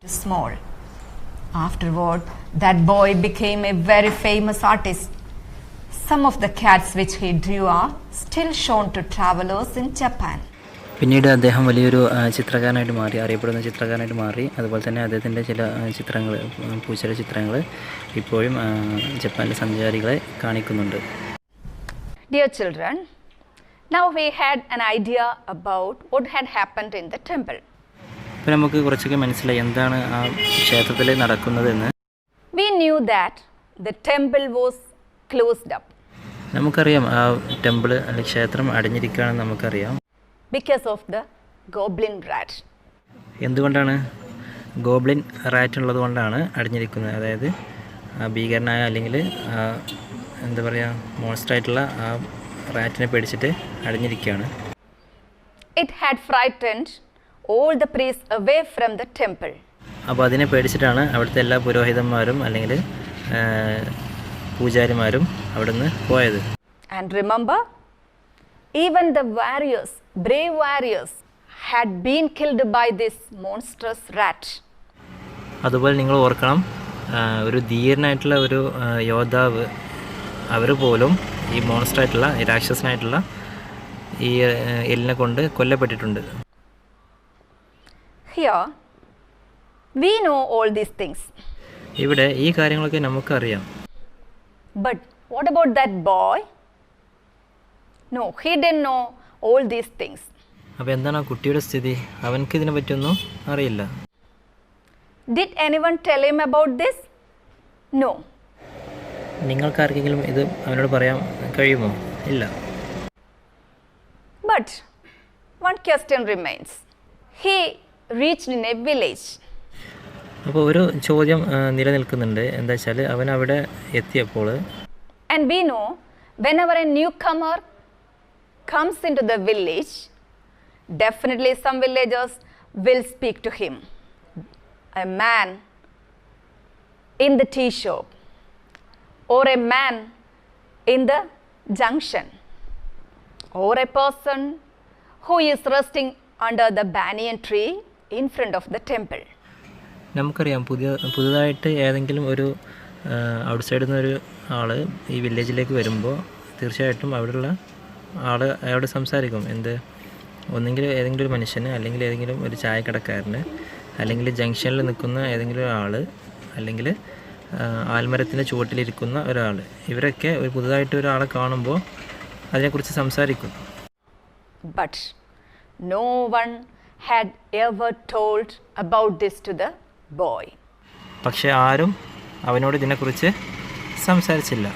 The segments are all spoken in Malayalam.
Small. Afterward, that boy became a very famous artist. Some of the cats which he drew are still shown to travelers in Japan. പിന്നീട് അദ്ദേഹം വലിയൊരു ചിത്രകാരനായിട്ട് മാറി, അറിയപ്പെടുന്ന ചിത്രകാരനായിട്ട് മാറി. അതുപോലെ തന്നെ അദ്ദേഹത്തിൻ്റെ ചില ചിത്രങ്ങൾ, പൂച്ചയുടെ ചിത്രങ്ങൾ ഇപ്പോഴും ജപ്പാനിലെ സഞ്ചാരികളെ കാണിക്കുന്നുണ്ട്. Dear children, now we had an idea about what had happened in the temple. അപ്പോൾ നമുക്ക് കുറച്ചൊക്കെ മനസ്സിലായി എന്താണ് ആ ക്ഷേത്രത്തിൽ നടക്കുന്നതെന്ന്. We knew that the temple was closed up. നമുക്കറിയാം ആ ടെമ്പിൾ അല്ലെങ്കിൽ ക്ഷേത്രം അടഞ്ഞിരിക്കുകയാണെന്ന് നമുക്കറിയാം. Because of the goblin rat. എന്തുകൊണ്ടാണ്? ഗോബ്ലിൻ റാറ്റ് ഉള്ളത് കൊണ്ടാണ് അടഞ്ഞിരിക്കുന്നത്. അതായത് ഭീകരനായ അല്ലെങ്കിൽ എന്താ പറയുക, മോൺസ്റ്ററായിട്ടുള്ള ആ റാറ്റിനെ പേടിച്ചിട്ട് അടഞ്ഞിരിക്കുകയാണ്. It had frightened all the priests away from the temple. അപ്പോൾ അതിനെ പേടിച്ചിട്ടാണ് അവിടുത്തെ എല്ലാ പുരോഹിതന്മാരും അല്ലെങ്കിൽ പൂജാരിമാരും അവിടുന്ന് പോയത്. And remember, even the warriors, brave warriors, had been killed by this monstrous rat. അതുപോലെ നിങ്ങൾ ഓർക്കണം, ഒരു ധീരനായിട്ടുള്ള ഒരു യോദ്ധാവ്, അവർ പോലും ഈ മോൺസ്റ്ററായിട്ടുള്ള രാക്ഷസനായിട്ടുള്ള ഈ എലിനെ കൊണ്ട് കൊല്ലപ്പെട്ടിട്ടുണ്ട്. Here, we know all these things. ഇവിടെ ഈ കാര്യങ്ങളൊക്കെ നമുക്കറിയാം. But what about that boy? No, he didn't know all these things. അപ്പോൾ എന്താണ് ആ കുട്ടിയുടെ സ്ഥിതി? അവൻക്ക് ഇതിനെ പറ്റിയൊന്നും അറിയില്ല. Did anyone tell him about this? No. നിങ്ങൾക്ക് ആർക്കെങ്കിലും ഇത് അവനോട് പറയാൻ കഴിയുമോ? ഇല്ല. But one question remains. He reached in a village. അപ്പോൾ ഒരു ചോദ്യം നിലനിൽക്കുന്നുണ്ട്. എന്താ വെച്ചാൽ അവൻ അവിടെ എത്തിയപ്പോൾ, And we know whenever a newcomer comes into the village, definitely some villagers will speak to him. A man in the tea shop, or a man in the junction, or a person who is resting under the banyan tree in front of the temple. നമുക്കറിയാം പുതുതായിട്ട് ഏതെങ്കിലും ഒരു ഔട്ട്സൈഡിൽ നിന്നൊരു ആൾ ഈ വില്ലേജിലേക്ക് വരുമ്പോൾ തീർച്ചയായിട്ടും അവിടെയുള്ള ആൾ അയാളോട് സംസാരിക്കും. ഒന്നെങ്കിൽ ഏതെങ്കിലും ഒരു മനുഷ്യന്, അല്ലെങ്കിൽ ഏതെങ്കിലും ഒരു ചായക്കടക്കാരന്, അല്ലെങ്കിൽ ജംഗ്ഷനിൽ നിൽക്കുന്ന ഏതെങ്കിലും ആൾ, അല്ലെങ്കിൽ ആൽമരത്തിൻ്റെ ചുവട്ടിലിരിക്കുന്ന ഒരാൾ, ഇവരൊക്കെ ഒരു പുതുതായിട്ട് ഒരാളെ കാണുമ്പോൾ അതിനെക്കുറിച്ച് സംസാരിക്കും. But no one had ever told about this to the boy. പക്ഷെ ആരും അവനോട് ഇതിനെക്കുറിച്ച് സംസാരിച്ചില്ല.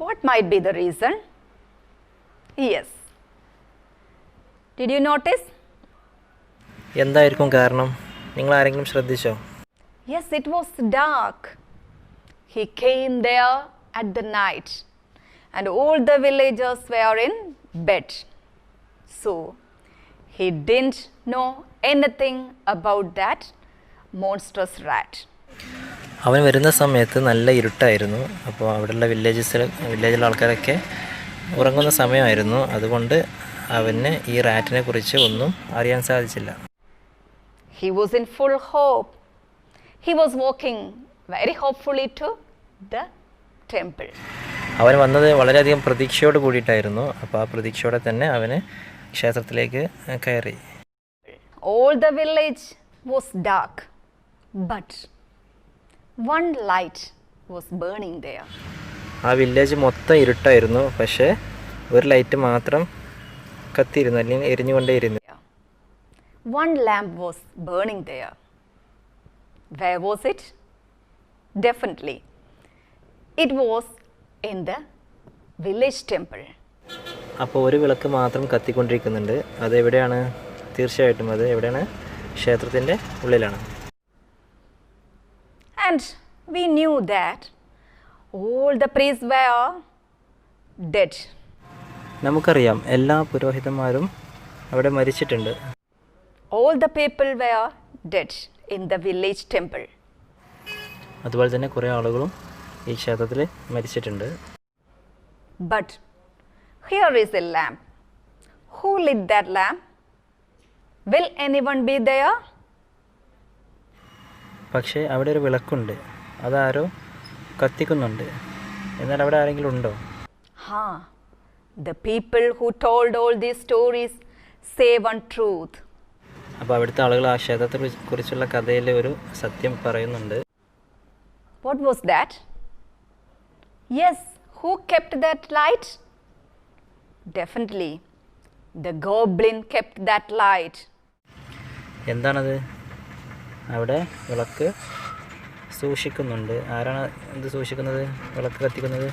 What might be the reason? Yes. Did you notice? എന്തായിരിക്കും കാരണം? നിങ്ങൾ ആരെങ്കിലും ശ്രദ്ധിച്ചോ? Yes, it was dark. He came there at the night, and all the villagers were in bed. So, he didn't know anything about that monstrous rat. അവൻ വരുന്ന സമയത്ത് നല്ല ഇരുട്ടായിരുന്നു. അപ്പോൾ അവിടെയുള്ള വില്ലേജിലെ ആൾക്കാരൊക്കെ ഉറങ്ങുന്ന സമയമായിരുന്നു. അതുകൊണ്ട് അവന് ഈ റാറ്റിനെ കുറിച്ച് ഒന്നും അറിയാൻ സാധിച്ചില്ല. He was in full hope. He was walking very hopefully to the temple. അവൻ വന്നത് വളരെയധികം പ്രതീക്ഷയോട് കൂടിയിട്ടായിരുന്നു. അപ്പോൾ ആ പ്രതീക്ഷയോടെ തന്നെ അവന് ക്ഷേത്രത്തിലേക്ക് കയറി. All the village was dark, but one light was burning there. ആ വില്ലേജ് മൊത്തം ഇരുട്ടായിരുന്നു. പക്ഷേ ഒരു ലൈറ്റ് മാത്രം കത്തിയിരുന്നു, അല്ലെങ്കിൽ എരിഞ്ഞുകൊണ്ടേയിരുന്നു. One lamp was burning there. Where was it? Definitely, it was in the village temple. അപ്പോൾ ഒരു വിളക്ക് മാത്രം കത്തിക്കൊണ്ടിരിക്കുന്നുണ്ട്. അതെവിടെയാണ്? തീർച്ചയായിട്ടും അത് എവിടെയാണ്? ക്ഷേത്രത്തിൻ്റെ ഉള്ളിലാണ്. And we knew that all the priests were dead. നമുക്കറിയാം എല്ലാ പുരോഹിതന്മാരും അവിടെ മരിച്ചിട്ടുണ്ട്. All the people were dead in the village temple. അതുപോലെ തന്നെ കുറേ ആളുകളും ഈ ക്ഷേത്രത്തിൽ മരിച്ചിട്ടുണ്ട്. But here is a lamp. Who lit that lamp? Will anyone be there? പക്ഷേ അവിടെ ഒരു വിളക്കുണ്ട്, അതാരോ കത്തിക്കുന്നുണ്ട്. എന്നാൽ അവിടെ ആരെങ്കിലും ഉണ്ടോ? The people who told all these stories say one truth. അപ്പോൾ അവിടുത്തെ ആളുകൾ ആ ക്ഷേത്രത്തെ കുറിച്ചുള്ള കഥയിൽ ഒരു സത്യം പറയുന്നുണ്ട്. What was that? Yes, who kept that light? Definitely, the goblin kept that light. എന്താണത്? അവിടെ വിളക്ക് സൂക്ഷിക്കുന്നുണ്ട്. ആരാണ് ഇത് സൂക്ഷിക്കുന്നത്? വിളക്ക് കത്തിക്കുന്നത്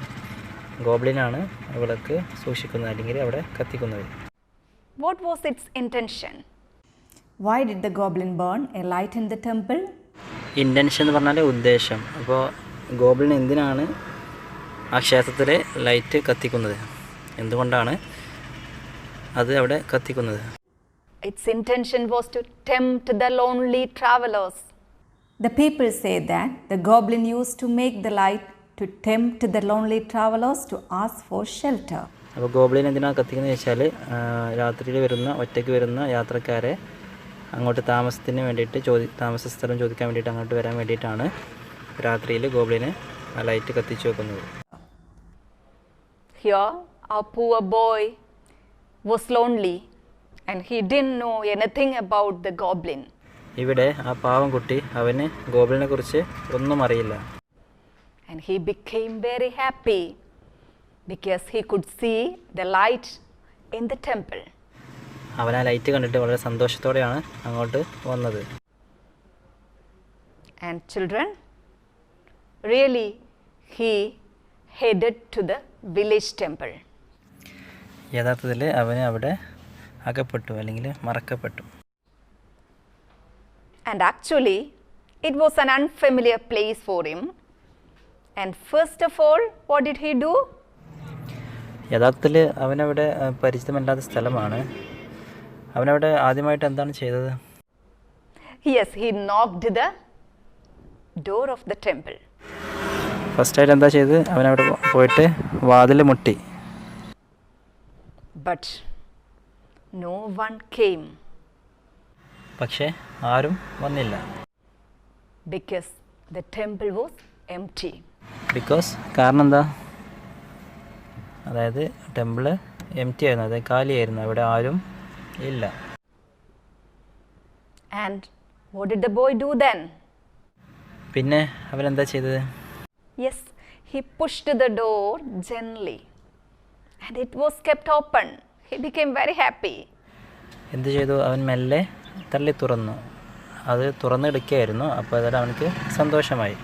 ഗോബ്ലിനാണ്. വിളക്ക് സൂക്ഷിക്കുന്നത് അല്ലെങ്കിൽ അവിടെ കത്തിക്കുന്നത്. What was its intention? Why did the goblin burn a light in the temple? Intention എന്ന് പറഞ്ഞാൽ ഉദ്ദേശം. അപ്പോൾ ഗോബ്ലിൻ എന്തിനാണ് ആ ക്ഷേത്രത്തിലെ ലൈറ്റ് കത്തിക്കുന്നത്? എന്തുകൊണ്ടാണ് അത് അവിടെ കത്തിക്കുന്നത്? Its intention was to tempt the lonely travelers. The people say that the goblin used to make the light to tempt the lonely travelers to ask for shelter. അപ്പോൾ ഗോബ്ലിൻ എന്തിനാണ് കത്തിക്കുന്നത് വെച്ചാൽ രാത്രിയിൽ വരുന്ന ഒറ്റയ്ക്ക് വരുന്ന യാത്രക്കാരെ അങ്ങോട്ട് താമസത്തിന് വേണ്ടിയിട്ട് താമസ സ്ഥലം ചോദിക്കാൻ വേണ്ടിയിട്ട് അങ്ങോട്ട് വരാൻ വേണ്ടിയിട്ടാണ് രാത്രിയിൽ ഗോബ്ലിന് ആ ലൈറ്റ് കത്തിച്ചു വെക്കുന്നത്. Here our poor boy was lonely and he didn't know anything about the goblin. ഇവിടെ ആ പാവം കുട്ടി അവന് ഗോബ്ലിനെ കുറിച്ച് ഒന്നും അറിയില്ല. And he became very happy because he could see the light in the temple. അവൻ ആ ലൈറ്റ് കണ്ടിട്ട് വളരെ സന്തോഷത്തോടെയാണ് അങ്ങോട്ട് വന്നത്. And children, really he headed to the village temple. യഥാർത്ഥത്തിൽ അവന് അവിടെ അകപ്പെട്ടു അല്ലെങ്കിൽ മറക്കപ്പെട്ടു. And actually it was an unfamiliar place for him. And first of all, what did he do? യഥാർത്ഥത്തിൽ അവനവിടെ പരിചിതമല്ലാത്ത സ്ഥലമാണ്. അവനവിടെ ആദ്യമായിട്ട് എന്താണ് ചെയ്തത്? Yes, he knocked the door of the temple. ഫസ്റ്റായിട്ട് എന്താ ചെയ്തത്? അവനവിടെ പോയിട്ട് വാതിൽ മുട്ടി. But no one came. പക്ഷേ ആരും വന്നില്ല. Because the temple was empty. കാരണം എന്താ? അതായത് ടെമ്പിള് എംപ്റ്റി ആയിരുന്നു, അതായത് കാലിയായിരുന്നു, അവിടെ ആരും ഇല്ല. And what did the boy do then? പിന്നെ അവൻ എന്താ ചെയ്തത്? Yes, he pushed the door gently and it was kept open. He became very happy. എന്ത് ചെയ്തു? അവൻ മെല്ലെ തള്ളി തുറന്നു. അത് തുറന്നെടുക്കുകയായിരുന്നു. അപ്പോൾ അതായത് അവനക്ക് സന്തോഷമായി.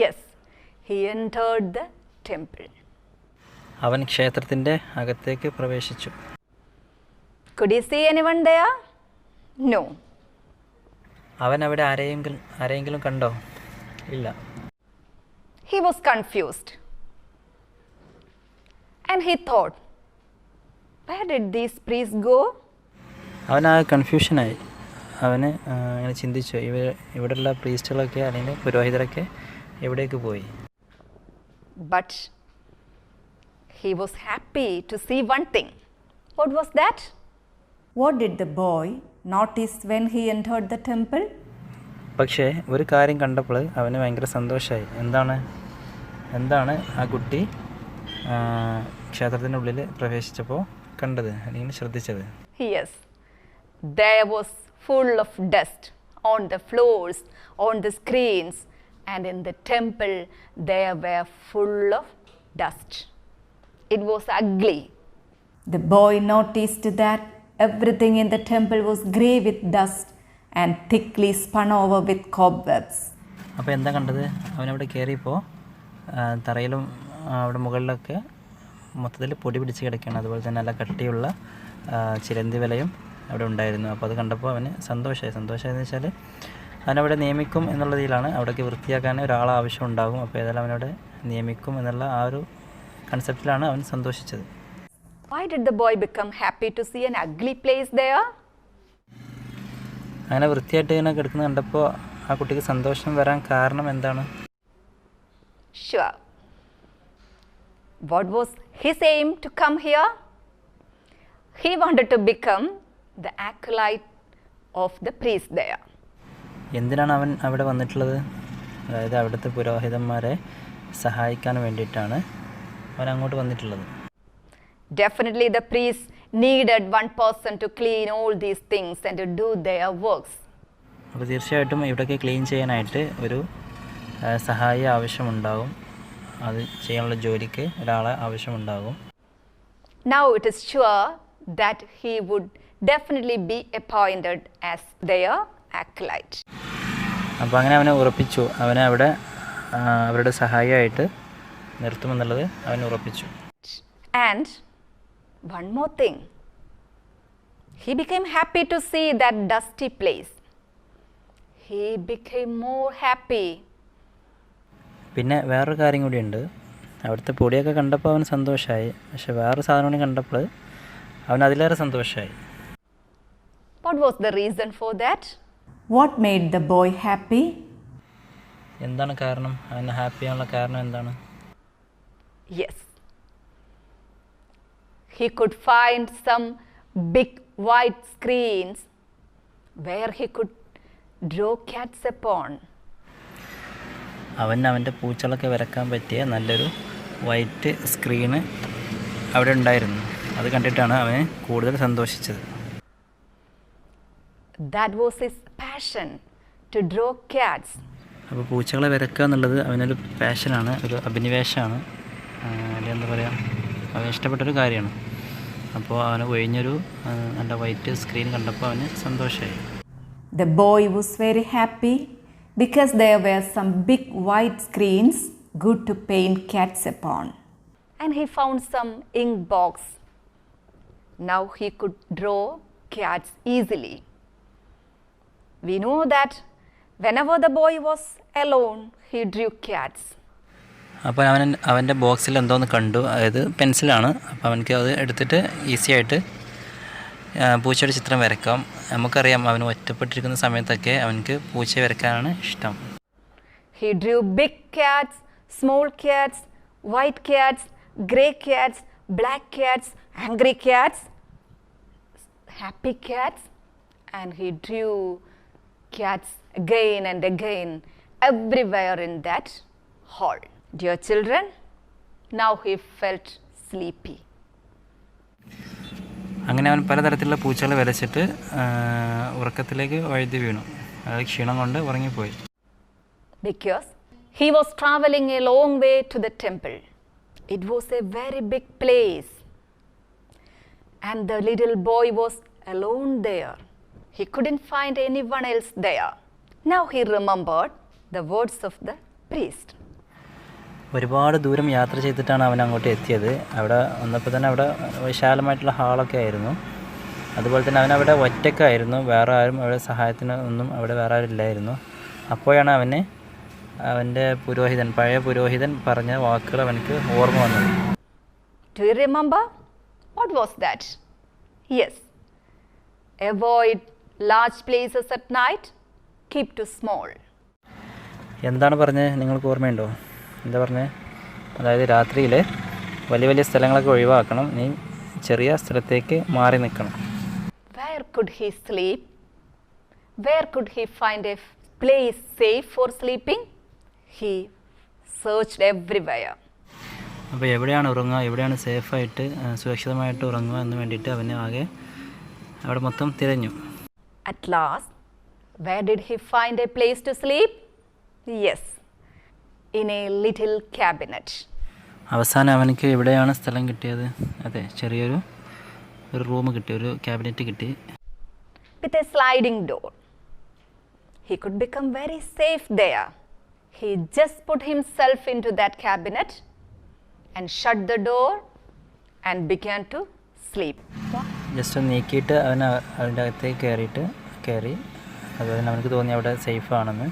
Yes, he entered the temple. അവൻ ക്ഷേത്രത്തിൻ്റെ അകത്തേക്ക് പ്രവേശിച്ചു. Could he see anyone there? No. അവൻ അവിടെ ആരെയെങ്കിലും കണ്ടോ? ഇല്ല. He was confused. And he thought, where did these priests go? അവൻ ആ കൺഫ്യൂഷനായി. അവന് ഇങ്ങനെ ചിന്തിച്ചു, ഇവിടെയുള്ള പ്രീസ്റ്റുകളൊക്കെ അല്ലെങ്കിൽ പുരോഹിതരൊക്കെ എവിടേക്ക് പോയി? But he was happy to see one thing. What was that? What did the boy notice when he entered the temple? പക്ഷേ ഒരു കാര്യം കണ്ടപ്പോൾ അവന് ഭയങ്കര സന്തോഷമായി. എന്താണ് ആ കുട്ടി ക്ഷേത്രത്തിൻ്റെ ഉള്ളിൽ പ്രവേശിച്ചപ്പോൾ കണ്ടത് അല്ലെങ്കിൽ ശ്രദ്ധിച്ചത്? Yes, there was full of dust on the floors, on the screens, and in the temple there were full of dust. It was ugly. The boy noticed that everything in the temple was grey with dust and thickly spun over with cobwebs. അപ്പോൾ എന്താ കണ്ടത്? അവനവിടെ കയറിയപ്പോൾ തറയിലും അവിടെ മുകളിലൊക്കെ മൊത്തത്തിൽ പൊടി പിടിച്ച് കിടക്കുകയാണ്. അതുപോലെ തന്നെ നല്ല കട്ടിയുള്ള ചിലന്തി വലയും അവിടെ ഉണ്ടായിരുന്നു. അപ്പോൾ അത് കണ്ടപ്പോൾ അവന് സന്തോഷമായെന്ന് വെച്ചാൽ അവനവിടെ നിയമിക്കും എന്നുള്ളതിലാണ്. അവിടേക്ക് വൃത്തിയാക്കാൻ ഒരാൾ ആവശ്യം ഉണ്ടാകും. അപ്പോൾ ഏതായാലും അവനവിടെ നിയമിക്കും എന്നുള്ള ആ ഒരു കൺസെപ്റ്റിലാണ് അവൻ സന്തോഷിച്ചത്. Why did the boy become happy to see an ugly place there? അങ്ങനെ വൃത്തിയായിട്ട് ഇങ്ങനെ കിടക്കുന്നത് കണ്ടപ്പോൾ ആ കുട്ടിക്ക് സന്തോഷം വരാൻ കാരണം എന്താണ്? Sure. What was his aim to come here? He wanted to become the acolyte of the priest there. എന്തിനാണ് അവൻ അവിടെ വന്നിട്ടുള്ളത്? അതായത് അവിടുത്തെ പുരോഹിതന്മാരെ സഹായിക്കാൻ വേണ്ടിയിട്ടാണ് അവൻ അങ്ങോട്ട് വന്നിട്ടുള്ളത്. Definitely the priests needed one person to clean all these things and to do their works. അപ്പോൾ തീർച്ചയായിട്ടും ഇവിടെയൊക്കെ ക്ലീൻ ചെയ്യാനായിട്ട് ഒരു സഹായി ആവശ്യമുണ്ടാകും. അത് ചെയ്യാനുള്ള ജോലിക്ക് ഒരാളെ ആവശ്യമുണ്ടാകും. Now it is sure that he would definitely be appointed as their acolyte. അപ്പോൾ അങ്ങനെ അവനെ ഉറപ്പിച്ചു. അവനെ അവിടെ അവരുടെ സഹായിയായിട്ട് നിർത്തുമെന്നുള്ളത് അവൻ ഉറപ്പിച്ചു. And one more thing. He became happy to see that dusty place. He became more happy. പിന്നെ വേറൊരു കാര്യം കൂടിയുണ്ട്. അവിടുത്തെ പൊടിയൊക്കെ കണ്ടപ്പോൾ അവന് സന്തോഷമായി. പക്ഷെ വേറൊരു സാധനം കൂടി കണ്ടപ്പോൾ അവൻ അതിലേറെ സന്തോഷമായി. What was the reason for that? What made the boy happy? എന്താണ് കാരണം? അവന് ഹാപ്പി ആവാനുള്ള കാരണം എന്താണ്? Yes. He could find some big white screens where he could draw cats upon. അവൻ്റെ പൂച്ചകളൊക്കെ വരക്കാൻ പറ്റിയ നല്ലൊരു വൈറ്റ് സ്ക്രീന് അവിടെ ഉണ്ടായിരുന്നു. അത് കണ്ടിട്ടാണ് അവന് കൂടുതൽ സന്തോഷിച്ചത്. That was his passion, to draw cats. അപ്പോൾ പൂച്ചകളെ വരക്കുക എന്നുള്ളത് അവനൊരു പാഷനാണ്, ഒരു അഭിനിവേശമാണ്, എന്താ പറയുക, അവന് ഇഷ്ടപ്പെട്ടൊരു കാര്യമാണ്. അപ്പോൾ അവന് ഒഴിഞ്ഞൊരു നല്ല വൈറ്റ് സ്ക്രീൻ കണ്ടപ്പോൾ അവന് സന്തോഷമായി. The boy was very happy because there were some big white screens good to paint cats upon. And he found some ink box. Now he could draw cats easily. We know that whenever the boy was alone, he drew cats. അപ്പോൾ അവൻ്റെ ബോക്സിൽ എന്തോന്ന് കണ്ടു, അതായത് പെൻസിലാണ്. അപ്പോൾ അവനക്ക് അത് എടുത്തിട്ട് ഈസി ആയിട്ട് പൂച്ചയുടെ ചിത്രം വരക്കാം. നമുക്കറിയാം അവൻ ഒറ്റപ്പെട്ടിരിക്കുന്ന സമയത്തൊക്കെ അവനക്ക് പൂച്ചയെ വരക്കാനാണ് ഇഷ്ടം. He drew big cats, small cats, white cats, grey cats, black cats, angry cats, happy cats, and he drew cats again and again everywhere in that hall. Dear children, now he felt sleepy. അങ്ങനെ അവൻ പലതരത്തിലുള്ള പൂച്ചകളെ വരച്ചിട്ട് ഉറക്കത്തിലേക്ക് വഴുതി വീണു. അത് ക്ഷീണം കൊണ്ട് ഉറങ്ങിപ്പോയി. Because he was traveling a long way to the temple. It was a very big place. And the little boy was alone there. He couldn't find anyone else there. Now he remembered the words of the priest. ഒരുപാട് ദൂരം യാത്ര ചെയ്തിട്ടാണ് അവൻ അങ്ങോട്ട് എത്തിയത്. അവിടെ വന്നപ്പോൾ തന്നെ അവിടെ വിശാലമായിട്ടുള്ള ഹാളൊക്കെ ആയിരുന്നു. അതുപോലെ തന്നെ അവനവിടെ ഒറ്റക്കായിരുന്നു. വേറെ ആരും അവിടെ സഹായത്തിന് ഒന്നും അവിടെ വേറെ ആരും ഇല്ലായിരുന്നു. അപ്പോഴാണ് അവൻ്റെ പുരോഹിതൻ, പഴയ പുരോഹിതൻ പറഞ്ഞ വാക്കുകൾ അവനക്ക് ഓർമ്മ വന്നത്. Do you remember? What was that? Yes. Avoid large places at night. Keep to small. എന്താണ് പറഞ്ഞത്? നിങ്ങൾക്ക് ഓർമ്മയുണ്ടോ? എന്താ പറഞ്ഞത്? അതായത് രാത്രിയിൽ വലിയ വലിയ സ്ഥലങ്ങളൊക്കെ ഒഴിവാക്കണം, നീ ചെറിയ സ്ഥലത്തേക്ക് മാറി നിൽക്കണം. Where could he sleep? Where could he find a place safe for sleeping? He searched everywhere. അപ്പോൾ എവിടെയാണ് ഉറങ്ങുക, എവിടെയാണ് സേഫായിട്ട് സുരക്ഷിതമായിട്ട് ഉറങ്ങുക എന്ന് വേണ്ടിയിട്ട് അവന് ആകെ അവിടെ മൊത്തം തിരഞ്ഞു. At last, where did he find a place to sleep? Yes, in a little cabinet. അവസാനം അവനക്ക് എവിടെയാണ് സ്ഥലം കിട്ടിയത്? അതെ, ചെറിയൊരു റൂം കിട്ടി, ഒരു ക്യാബിനറ്റ് കിട്ടി. With a sliding door. He could become very safe there. He just put himself into that cabinet and shut the door and began to sleep. Just ഒന്ന് നീക്കിയിട്ട് അവൻ്റെ അകത്തേക്ക് കയറി. അതുപോലെ അവനക്ക് തോന്നി അവിടെ സേഫാണെന്ന്.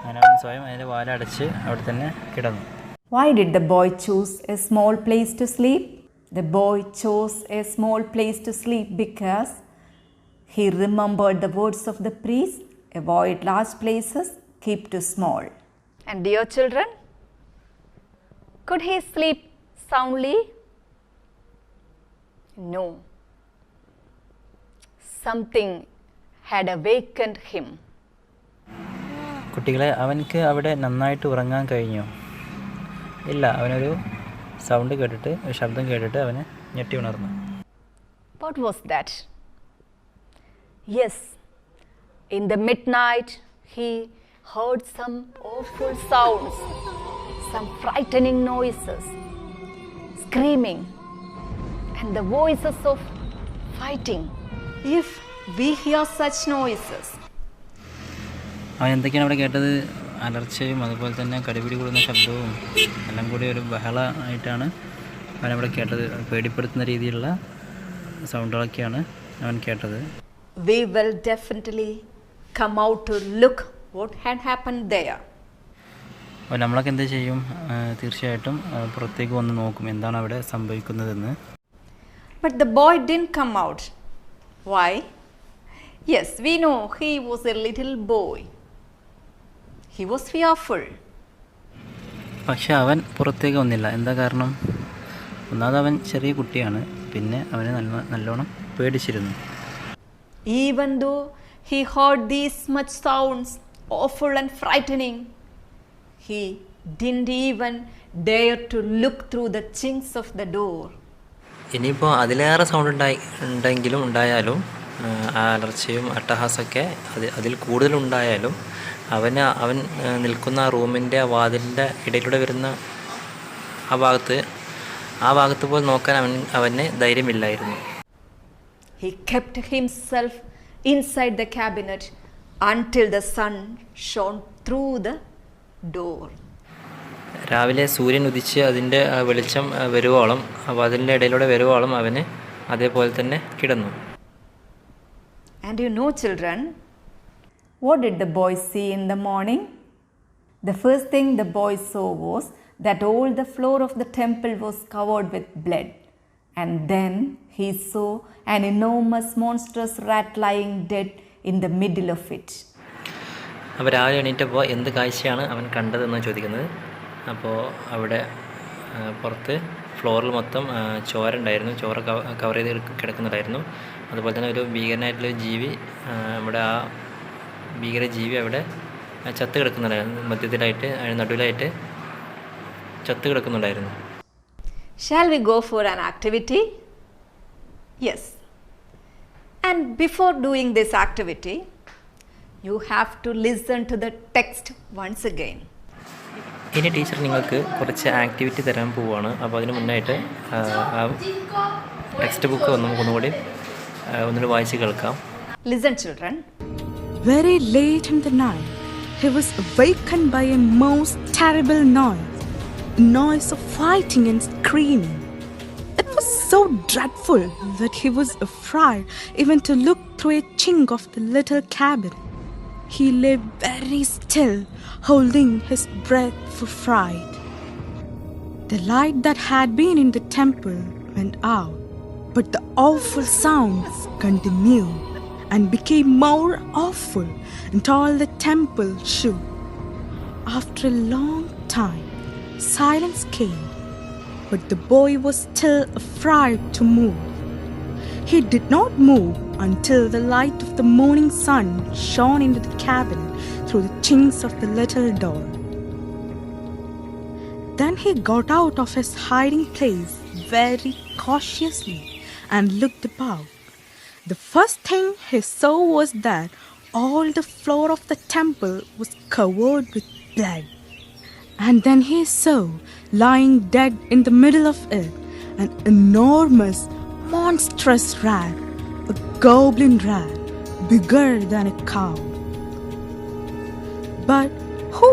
അങ്ങനെ അവൻ സ്വയം അതിൻ്റെ വാലടച്ച് അവിടെ തന്നെ കിടന്നു. Why did the boy choose a small place to sleep? The boy chose a small place to sleep because he remembered the words of the priest, avoid large places, keep to small. And dear children, could he sleep soundly? No. Something had awakened him. കുട്ടികളെ, അവനക്ക് അവിടെ നന്നായിട്ട് ഉറങ്ങാൻ കഴിഞ്ഞോ? ഇല്ല, അവനൊരു സൗണ്ട് കേട്ടിട്ട്, ഒരു ശബ്ദം കേട്ടിട്ട് അവന് ഞെട്ടി ഉണർന്നു. What was that? Yes, in the midnight he heard some awful sounds, some frightening noises, screaming, and the voices of fighting. If we hear such noises, അവൻ എന്തൊക്കെയാണ് അവിടെ കേട്ടത്? അലർച്ചയും അതുപോലെ തന്നെ കടിപിടി കൂടുന്ന ശബ്ദവും എല്ലാം കൂടി ഒരു ബഹളമായിട്ടാണ് അവനവിടെ കേട്ടത്. പേടിപ്പെടുത്തുന്ന രീതിയിലുള്ള സൗണ്ടുകളൊക്കെയാണ് അവൻ കേട്ടത്. we will definitely come out to look what had happened there. അപ്പോൾ നമ്മളൊക്കെ എന്ത് ചെയ്യും? തീർച്ചയായിട്ടും പുറത്തേക്ക് വന്ന് നോക്കും എന്താണ് അവിടെ സംഭവിക്കുന്നതെന്ന്. But the boy didn't come out. Why? Yes, we know he was a little boy. He was fearful. പക്ഷെ അവൻ പുറത്തേക്ക് വന്നില്ല. എന്താ കാരണം? ഒന്നാമത് അവൻ ചെറിയ കുട്ടിയാണ്, പിന്നെ അവന് നല്ലോണം പേടിച്ചിരുന്നു. Even though he heard these much sounds, awful and frightening, he didn't even dare to look through the chinks of the door. ഇനിയിപ്പോൾ അതിലേറെ സൗണ്ട് ഉണ്ടായാലും അലർച്ചയും അട്ടഹാസമൊക്കെ അതിൽ കൂടുതലുണ്ടായാലും അവൻ നിൽക്കുന്ന ആ റൂമിൻ്റെ ആ വാതിലിൻ്റെ ഇടയിലൂടെ വരുന്ന ആ ഭാഗത്ത് പോലും നോക്കാൻ അവന് ധൈര്യമില്ലായിരുന്നു. He kept himself inside the cabinet until the sun shone through the door. രാവിലെ സൂര്യൻ ഉദിച്ച് അതിൻ്റെ വെളിച്ചം വരുവോളം, വാതിലിൻ്റെ ഇടയിലൂടെ വരുവോളം അവന് അതേപോലെ തന്നെ കിടന്നു. And you know, children, What did the boy see in the morning? The first thing the boy saw was that all the floor of the temple was covered with blood. And then he saw an enormous monstrous rat lying dead in the middle of it. അപ്പോൾ രാവിലെ എണീറ്റപ്പോൾ എന്ത് കാഴ്ചയാണ് അവൻ കണ്ടതെന്ന് ചോദിക്കുന്നത്. അപ്പോൾ അവിടെ പുറത്ത് ഫ്ലോറിൽ മൊത്തം ചോര ഉണ്ടായിരുന്നു. ചോര കവർ ചെയ്ത് കിടക്കുന്നുണ്ടായിരുന്നു. അതുപോലെ തന്നെ ഒരു ഭീകരനായിട്ടുള്ളൊരു ജീവി, നമ്മുടെ ആ ഭീകരജീവി അവിടെ ചത്ത് കിടക്കുന്നുണ്ടായിരുന്നു. മധ്യത്തിലായിട്ട്, നടുവിലായിട്ട് ചത്ത് കിടക്കുന്നുണ്ടായിരുന്നു. shall we go for an activity? Yes. And before doing this activity, you have to listen to the text once again. ഇനി ടീച്ചർ നിങ്ങൾക്ക് കുറച്ച് ആക്ടിവിറ്റി തരാൻ പോവുകയാണ്. അപ്പോൾ അതിന് മുന്നായിട്ട് ആ ടെക്സ്റ്റ് ബുക്ക് ഒന്നുകൂടി വായിച്ച് കേൾക്കാം. Listen, children. Very late in the night, he was awakened by a most terrible noise, a noise of fighting and screaming. It was so dreadful that he was afraid even to look through a chink of the little cabin. He lay very still, holding his breath for fright. The light that had been in the temple went out, but the awful sounds continued and became more awful until all the temple shook. After a long time, silence came, but the boy was still afraid to move. He did not move until the light of the morning sun shone into the cabin through the chinks of the little door. Then he got out of his hiding place very cautiously and looked about. The first thing he saw was that all the floor of the temple was covered with blood. And then he saw, lying dead in the middle of it, an enormous, monstrous rat, a goblin rat, bigger than a cow. But who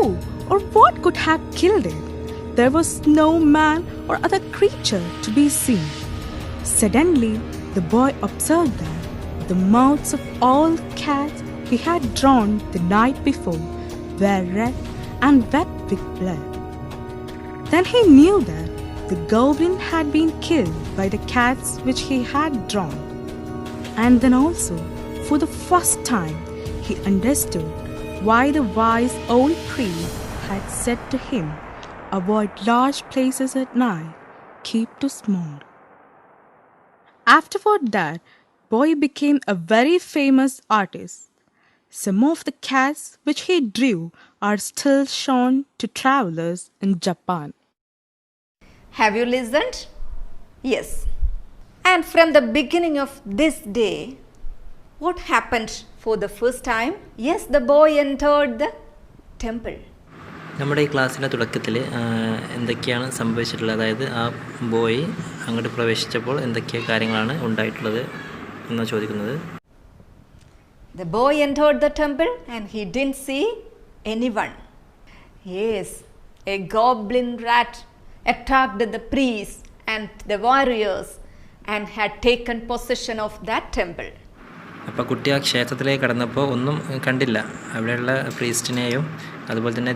or what could have killed it? There was no man or other creature to be seen. Suddenly, the boy observed that the mouths of all cats he had drawn the night before were red and wet with blood. Then he knew that the goblin had been killed by the cats which he had drawn. And then also, for the first time, he understood why the wise old priest had said to him, "Avoid large places at night, keep to small." Afterward that, boy became a very famous artist. Some of the cats which he drew are still shown to travelers in Japan. Have you listened? Yes. And from the beginning of this day, what happened for the first time? Yes, the boy entered the temple. നമ്മുടെ ഈ ക്ലാസ്സിൻ്റെ തുടക്കത്തിൽ എന്തൊക്കെയാണ് സംഭവിച്ചിട്ടുള്ളത്, അതായത് ആ ബോയ് അങ്ങോട്ട് പ്രവേശിച്ചപ്പോൾ എന്തൊക്കെ കാര്യങ്ങളാണ് ഉണ്ടായിട്ടുള്ളത് എന്നാണ് ചോദിക്കുന്നത്. The boy entered the temple and he didn't see anyone. Yes, a goblin rat attacked the priests and the warriors and had taken possession of that temple. അപ്പോൾ കുട്ടി ആ ക്ഷേത്രത്തിലേക്ക് കടന്നപ്പോൾ ഒന്നും കണ്ടില്ല. അവിടെയുള്ള പ്രീസ്റ്റിനെയും അതുപോലെ തന്നെ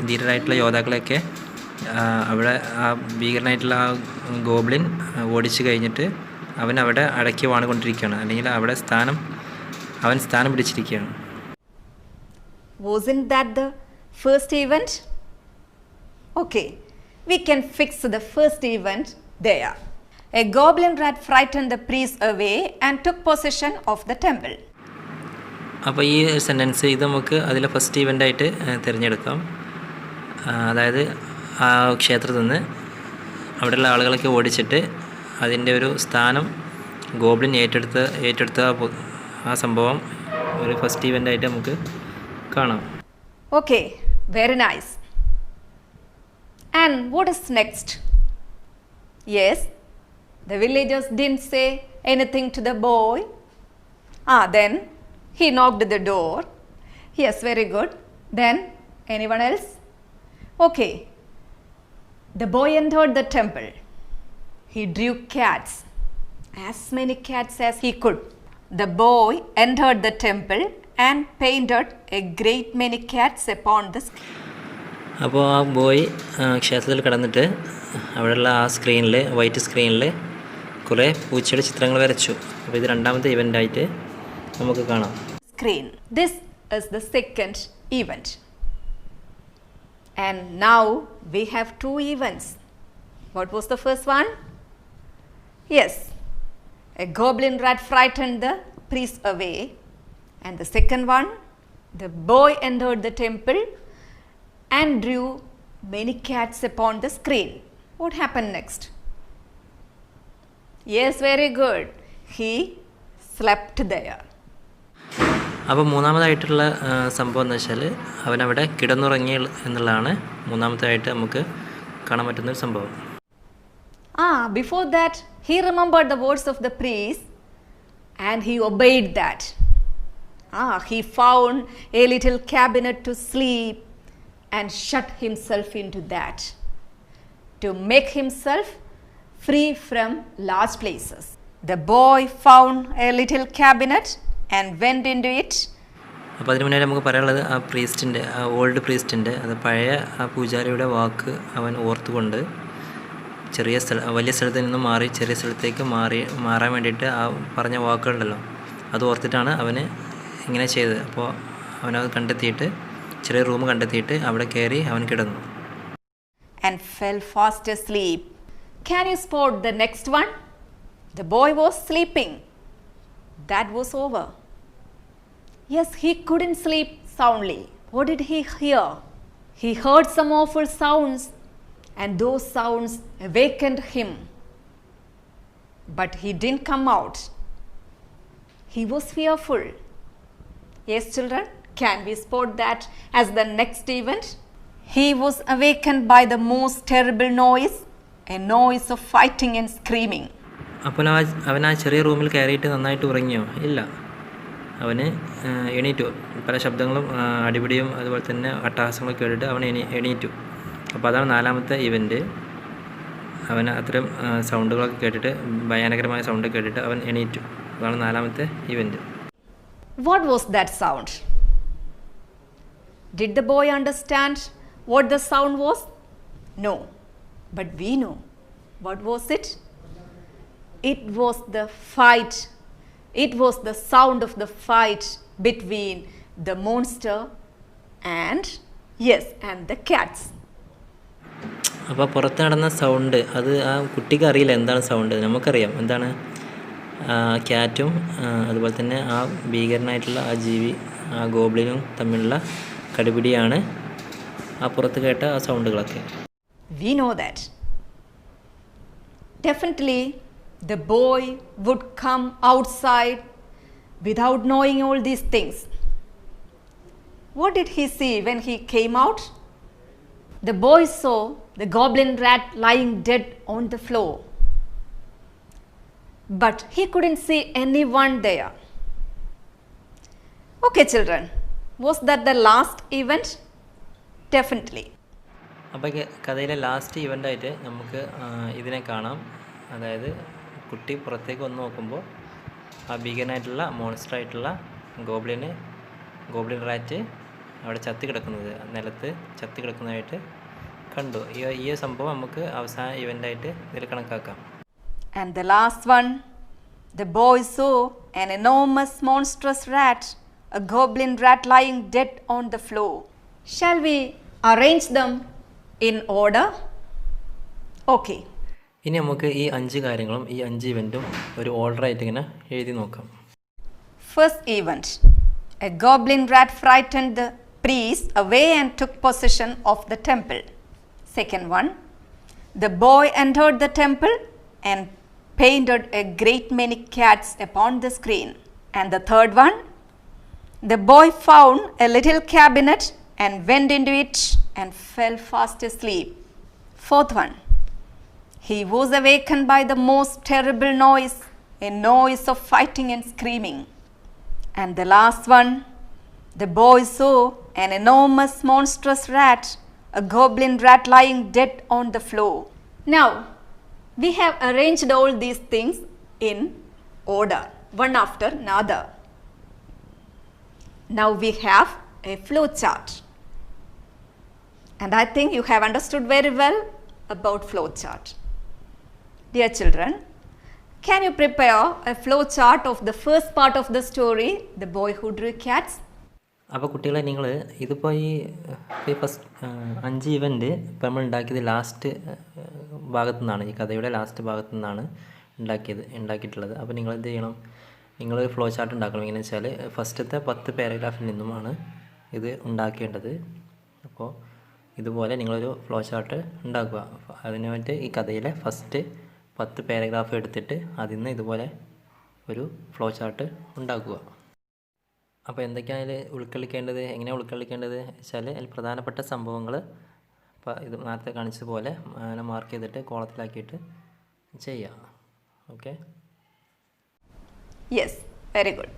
ധീരരായിട്ടുള്ള യോദ്ധാക്കളെയൊക്കെ അവിടെ ആ ഭീകരനായിട്ടുള്ള ആ ഗോബ്ലിൻ ഓടിച്ചു കഴിഞ്ഞിട്ട് അവൻ അവിടെ അടക്കി വാണുകൊണ്ടിരിക്കുകയാണ്, അല്ലെങ്കിൽ അവിടെ അവൻ സ്ഥാനം പിടിച്ചിരിക്കുകയാണ്. Wasn't that the first event? Okay, we can fix the first event there. A goblin rat frightened the priests away and took possession of the temple. അപ്പോൾ ഈ സെൻറ്റൻസ് ഇത് നമുക്ക് അതിലെ ഫസ്റ്റ് ഇവൻ്റായിട്ട് തിരഞ്ഞെടുക്കാം. അതായത് ആ ക്ഷേത്രത്തിൽ നിന്ന് അവിടെയുള്ള ആളുകളൊക്കെ ഓടിച്ചിട്ട് അതിൻ്റെ ഒരു സ്ഥാനം ഗോബ്ലിൻ ഏറ്റെടുത്ത ആ സംഭവം ഒരു ഫസ്റ്റ് ഇവൻ്റായിട്ട് നമുക്ക് കാണാം. Okay, very nice. And what is next? Yes, the villagers didn't say anything to the boy. Then he knocked the door. Yes, very good. Then anyone else? Okay, the boy entered the temple. He drew cats, as many cats as he could. The boy entered the temple and painted a great many cats upon the screen. അപ്പോൾ ആ ബോയ് ക്ഷേത്രത്തിൽ കടന്നിട്ട് അവിടെയുള്ള ആ സ്ക്രീനിൽ, വൈറ്റ് സ്ക്രീനിൽ കുറേ പൂച്ചയുടെ ചിത്രങ്ങൾ വരച്ചു. അപ്പോൾ ഇത് രണ്ടാമത്തെ ഇവൻ്റായിട്ട് നമുക്ക് കാണാം. Screen. This is the second event. And now we have two events. What was the first one? Yes, a goblin rat frightened the priest away. And the second one, the boy entered the temple and drew many cats upon the screen. What happened next? Yes, very good. He slept there. അപ്പോൾ മൂന്നാമതായിട്ടുള്ള സംഭവം എന്ന് വെച്ചാൽ അവനവിടെ കിടന്നുറങ്ങി എന്നുള്ളതാണ് മൂന്നാമതായിട്ട് നമുക്ക് കാണാൻ പറ്റുന്നൊരു സംഭവം. Before that, he remembered the words of the priest and he obeyed that. He found a little cabinet to sleep and shut himself into that to make himself free from large places. The boy found a little cabinet and went into it. അപ്പോൾ അതിന് മുന്നേ നമുക്ക് പറയാനുള്ളത് ആ പ്രീസ്റ്റിൻ്റെ, ആ ഓൾഡ് പ്രീസ്റ്റിൻ്റെ, അത് പഴയ ആ പൂജാരിയുടെ വാക്ക് അവൻ ഓർത്തുകൊണ്ട് വലിയ സ്ഥലത്ത് നിന്നും മാറി ചെറിയ സ്ഥലത്തേക്ക് മാറാൻ വേണ്ടിയിട്ട് ആ പറഞ്ഞ വാക്കുകളുണ്ടല്ലോ, അത് ഓർത്തിട്ടാണ് അവന് ഇങ്ങനെ ചെയ്തത്. അപ്പോൾ അവനത് കണ്ടെത്തിയിട്ട് ചെറിയ റൂം കണ്ടെത്തിയിട്ട് അവിടെ കയറി അവൻ കിടന്നു. And fell fast asleep. Can you spot the next one? The boy was sleeping. That was over. Yes, he couldn't sleep soundly. What did he hear? He heard some awful sounds, and those sounds awakened him. But he didn't come out. He was fearful. Yes, children, can we spot that as the next event? He was awakened by the most terrible noise, a noise of fighting and screaming. അപ്പോൾ അവൻ ആ ചെറിയ റൂമിൽ കയറിയിട്ട് നന്നായിട്ട് ഉറങ്ങിയോ? ഇല്ല, അവന് എണീറ്റു. പല ശബ്ദങ്ങളും അടിപിടിയും അതുപോലെ തന്നെ അട്ടഹാസങ്ങളൊക്കെ കേട്ടിട്ട് അവൻ എണീറ്റു. അപ്പോൾ അതാണ് നാലാമത്തെ ഇവൻ്റ്. അവന് അത്തരം സൗണ്ടുകളൊക്കെ കേട്ടിട്ട്, ഭയാനകരമായ സൗണ്ട് കേട്ടിട്ട് അവൻ എണീറ്റു. അതാണ് നാലാമത്തെ event. What was that sound? Did the boy understand what the sound was? No, but we know. What was it? It was the fight. It was the sound of the fight between the monster and the cats. അപ്പോൾ പുറത്ത് നടന്ന സൗണ്ട്, അത് ആ കുട്ടിക്ക് അറിയില്ല എന്താണ് സൗണ്ട്. നമുക്കറിയാം എന്താണ്. ക്യാറ്റും അതുപോലെ തന്നെ ആ ഭീകരനായിട്ടുള്ള ആ ജീവി ആ ഗോബ്ലിനും തമ്മിലുള്ള കടിപിടിയാണ് ആ പുറത്ത് കേട്ട ആ സൗണ്ടുകളൊക്കെ. We know that. Definitely, the boy would come outside without knowing all these things. What did he see when he came out? The boy saw the goblin rat lying dead on the floor. But he couldn't see anyone there. Okay, children, was that the last event? Definitely. അപ്പോൾ കഥയിലെ ലാസ്റ്റ് ഇവൻ്റായിട്ട് നമുക്ക് ഇതിനെ കാണാം. അതായത് കുട്ടി പുറത്തേക്ക് വന്ന് നോക്കുമ്പോൾ ആ ഭീകരനായിട്ടുള്ള മോൺസ്റ്ററായിട്ടുള്ള ഗോബ്ലിൻ റാറ്റ് അവിടെ ചത്തി കിടക്കുന്നത്, നിലത്ത് ചത്തി കിടക്കുന്നതായിട്ട് കണ്ടു. ഈ സംഭവം നമുക്ക് അവസാന ഇവൻ്റായിട്ട് ഇതിൽ കണക്കാക്കാം. And the last one, the boy saw an enormous monstrous rat, a goblin rat lying dead on the floor. Shall we arrange them in order? Okay. ഇനി നമുക്ക് ഈ 5 കാര്യങ്ങളും ഈ 5 ഇവൻറ്റും ഒരു ഓർഡറായിട്ട് ഇങ്ങനെ എഴുതി നോക്കാം. First event, a goblin rat frightened the priest away and took possession of the temple. Second one, the boy entered the temple and painted a great many cats upon the screen. And the third one, the boy found a little cabinet and went into it and fell fast asleep. Fourth one, he was awakened by the most terrible noise, a noise of fighting and screaming. And the last one, the boy saw an enormous monstrous rat, a goblin rat lying dead on the floor. Now, we have arranged all these things in order, one after another. Now we have a flow chart. And I think you have understood very well about flow chart. Dear children, can you prepare a flow chart of the first part of the story, the boy who drew cats? അപ്പോൾ കുട്ടികളെ നിങ്ങൾ ഇതിപ്പോൾ ഈ ഫസ്റ്റ് 5 ഇവൻറ്റ് ഇപ്പോൾ നമ്മൾ ഉണ്ടാക്കിയത് ലാസ്റ്റ് ഭാഗത്തു നിന്നാണ്, ഈ കഥയുടെ ലാസ്റ്റ് ഭാഗത്തു നിന്നാണ് ഉണ്ടാക്കിയിട്ടുള്ളത്. അപ്പോൾ നിങ്ങൾ എന്ത് ചെയ്യണം, നിങ്ങളൊരു ഫ്ലോ ചാർട്ട് ഉണ്ടാക്കണം. എങ്ങനെയാണെന്ന് വെച്ചാൽ ഫസ്റ്റത്തെ 10 പാരഗ്രാഫിൽ നിന്നുമാണ് ഇത് ഉണ്ടാക്കേണ്ടത്. അപ്പോൾ ഇതുപോലെ നിങ്ങളൊരു ഫ്ലോ ചാർട്ട് ഉണ്ടാക്കുക. അതിന് വേണ്ടി ഈ കഥയിലെ ഫസ്റ്റ് 10 പാരഗ്രാഫ് എടുത്തിട്ട് അതിൽ നിന്ന് ഇതുപോലെ ഒരു ഫ്ലോ ചാർട്ട് ഉണ്ടാക്കുക. അപ്പോൾ എന്തൊക്കെയാണ് അതിൽ ഉൾക്കൊള്ളിക്കേണ്ടത്, എങ്ങനെയാണ് ഉൾക്കൊള്ളിക്കേണ്ടത് വെച്ചാൽ അതിൽ പ്രധാനപ്പെട്ട സംഭവങ്ങൾ ഇപ്പോൾ ഇത് നേരത്തെ കാണിച്ചതുപോലെ മാർക്ക് ചെയ്തിട്ട് കോളത്തിലാക്കിയിട്ട് ചെയ്യാം. Okay? Yes, very good.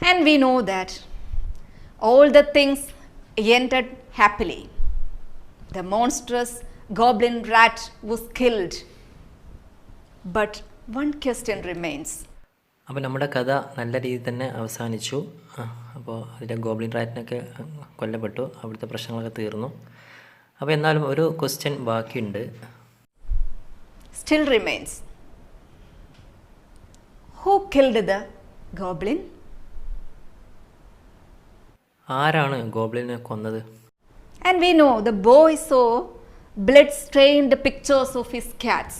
And we know that all the things ended happily. The monstrous goblin rat was killed. But one question remains. അപ്പോൾ നമ്മുടെ കഥ നല്ല രീതിയിൽ തന്നെ അവസാനിച്ചു. അപ്പോൾ അതിലെ ഗോബ്ലിൻ റാറ്റിനൊക്കെ കൊല്ലപ്പെട്ടു, അവിടുത്തെ പ്രശ്നങ്ങളൊക്കെ തീർന്നു. അപ്പോൾ എന്നാലും ഒരു ക്വസ്റ്റ്യൻ ബാക്കിയുണ്ട്. Still remains. Who killed the goblin? ആരാണ് ഗോബ്ലിനെ കൊന്നത്? And we know the boy saw blood-stained pictures of his cats.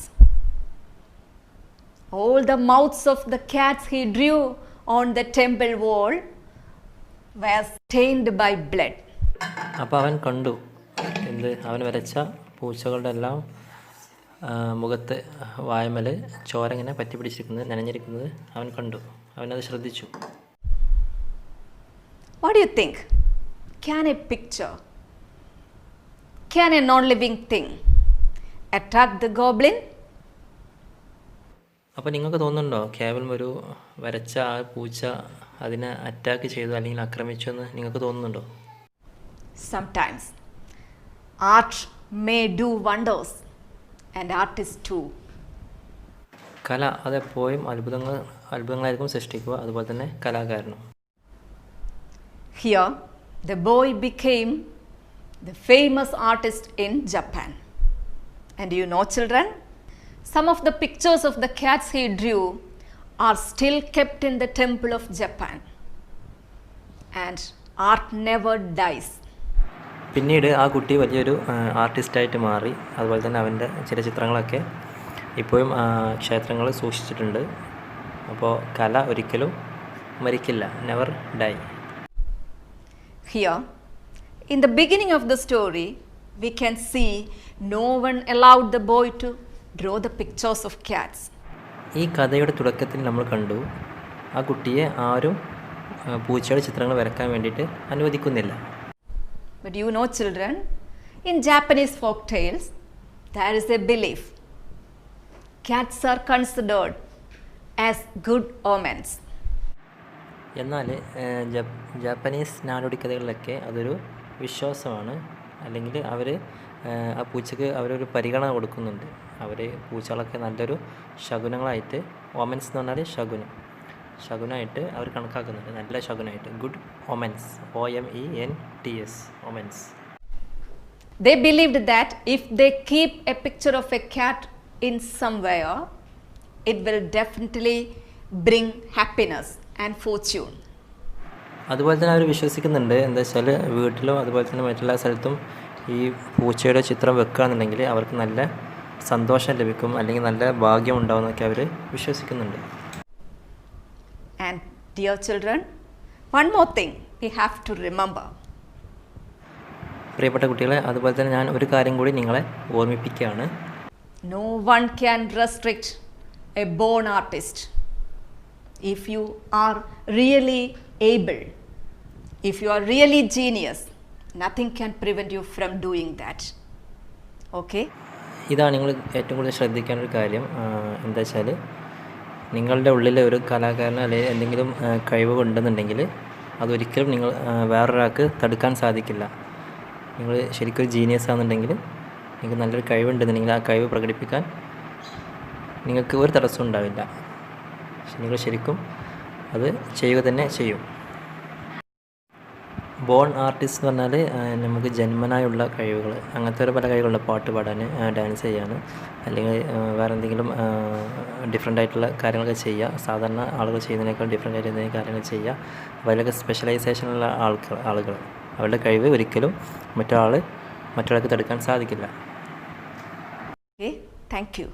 All the mouths of the cats he drew on the temple wall were stained by blood. അപ്പോൾ അവൻ കണ്ടു അവൻ വരച്ച പൂച്ചകളുടെ എല്ലാം മുഖത്ത് വായ്മൽ ചോര ഇങ്ങനെ പറ്റി പിടിച്ചിരിക്കുന്നത്, നനഞ്ഞിരിക്കുന്നത് അവൻ കണ്ടു. അവനത് ശ്രദ്ധിച്ചു. What do you think? Can a picture, can a non-living thing attack the goblin? അപ്പോൾ നിങ്ങൾക്ക് തോന്നുന്നുണ്ടോ കേവലം ഒരു വരച്ച ആ പൂച്ച അതിനെ അറ്റാക്ക് ചെയ്തു അല്ലെങ്കിൽ ആക്രമിച്ചു എന്ന് നിങ്ങൾക്ക് തോന്നുന്നുണ്ടോ? Sometimes art may do wonders and artists too. കല അതെപ്പോഴും അത്ഭുതങ്ങളായിരിക്കും സൃഷ്ടിക്കുക, അതുപോലെ തന്നെ കലാകാരനും. Here the boy became the famous artist in Japan. And you know, children, some of the pictures of the cats he drew are still kept in the temple of Japan. And art never dies. പിന്നീട് ആ കുട്ടി വലിയൊരു ആർട്ടിസ്റ്റായിട്ട് മാറി. അതുപോലെ തന്നെ അവൻ്റെ ചില ചിത്രങ്ങളൊക്കെ ഇപ്പോഴും ക്ഷേത്രങ്ങളിൽ സൂക്ഷിച്ചിട്ടുണ്ട്. അപ്പോൾ കല ഒരിക്കലും മരിക്കില്ല, never die. Here, in the beginning of the story, we can see no one allowed the boy to draw the pictures of cats. ഈ കഥയുടെ തുടക്കത്തിൽ നമ്മൾ കണ്ടു ആ കുട്ടിയെ ആരും പൂച്ചയുടെ ചിത്രങ്ങൾ വരയ്ക്കാൻ വേണ്ടിയിട്ട് അനുവദിക്കുന്നില്ല. But you know, children, in Japanese folk tales, there is a belief. Cats are considered as good omens. എന്നാൽ ജാപ്പനീസ് നാടോടി കഥകളിലൊക്കെ അതൊരു വിശ്വാസമാണ്, അല്ലെങ്കിൽ അവർ ആ പൂച്ചയ്ക്ക് അവരൊരു പരിഗണന കൊടുക്കുന്നുണ്ട്. അവർ പൂച്ചകളൊക്കെ നല്ലൊരു ശകുനങ്ങളായിട്ട്, ഓമൻസ് എന്ന് പറഞ്ഞാൽ ശകുനമായിട്ട് അവർ കണക്കാക്കുന്നുണ്ട്, നല്ല ശകുനമായിട്ട്. Good omens, OMENTS, omens. They believed that if they keep a picture of a cat in somewhere, it will definitely bring happiness and fortune. അതുപോലെ തന്നെ അവർ വിശ്വസിക്കുന്നുണ്ട്, എന്താ വെച്ചാൽ വീട്ടിലോ അതുപോലെ തന്നെ മറ്റുള്ള സ്ഥലത്തും ഈ പൂച്ചയുടെ ചിത്രം വെക്കുകയാണെന്നുണ്ടെങ്കിൽ അവർക്ക് നല്ല സന്തോഷം ലഭിക്കും, അല്ലെങ്കിൽ നല്ല ഭാഗ്യം ഉണ്ടാവുമെന്നൊക്കെ അവർ വിശ്വസിക്കുന്നുണ്ട്. And dear children, one more thing we have to remember. പ്രിയപ്പെട്ട കുട്ടികളെ, അതുപോലെ തന്നെ ഞാൻ ഒരു കാര്യം കൂടി നിങ്ങളെ ഓർമ്മിപ്പിക്കുകയാണ്. No one can restrict a born artist. If you are really able, if you are really genius, nothing can prevent you from doing that. Okay? ഇതാണ് നിങ്ങൾ ഏറ്റവും കൂടുതൽ ശ്രദ്ധിക്കേണ്ട ഒരു കാര്യം. എന്താ വെച്ചാൽ നിങ്ങളുടെ ഉള്ളിൽ ഒരു കലാകാരന് അല്ലെങ്കിൽ എന്തെങ്കിലും കഴിവ് ഉണ്ടെന്നുണ്ടെങ്കിൽ അതൊരിക്കലും നിങ്ങൾ വേറൊരാൾക്ക് തടുക്കാൻ സാധിക്കില്ല. നിങ്ങൾ ശരിക്കും ഒരു ജീനിയസ് ആണെന്നുണ്ടെങ്കിൽ, നിങ്ങൾക്ക് നല്ലൊരു കഴിവുണ്ടെന്നുണ്ടെങ്കിൽ ആ കഴിവ് പ്രകടിപ്പിക്കാൻ നിങ്ങൾക്ക് ഒരു തടസ്സം ഉണ്ടാവില്ല. നിങ്ങൾ ശരിക്കും അത് ചെയ്യുക തന്നെ ചെയ്യും. ബോൺ ആർട്ടിസ്റ്റ് എന്ന് പറഞ്ഞാൽ നമുക്ക് ജന്മനായുള്ള കഴിവുകൾ, അങ്ങനത്തെ ഒരു പല കഴിവുകളുണ്ട്. പാട്ട് പാടാൻ, ഡാൻസ് ചെയ്യാൻ, അല്ലെങ്കിൽ വേറെ എന്തെങ്കിലും ഡിഫറെൻ്റ് ആയിട്ടുള്ള കാര്യങ്ങളൊക്കെ ചെയ്യുക. സാധാരണ ആളുകൾ ചെയ്യുന്നതിനേക്കാൾ ഡിഫറെൻ്റ് ആയിട്ട് എന്തെങ്കിലും കാര്യങ്ങൾ ചെയ്യുക. അപ്പോൾ അതിലൊക്കെ സ്പെഷ്യലൈസേഷനുള്ള ആളുകൾ അവരുടെ കഴിവ് ഒരിക്കലും മറ്റൊരാൾക്ക് തടുക്കാൻ സാധിക്കില്ല. Okay, thank you.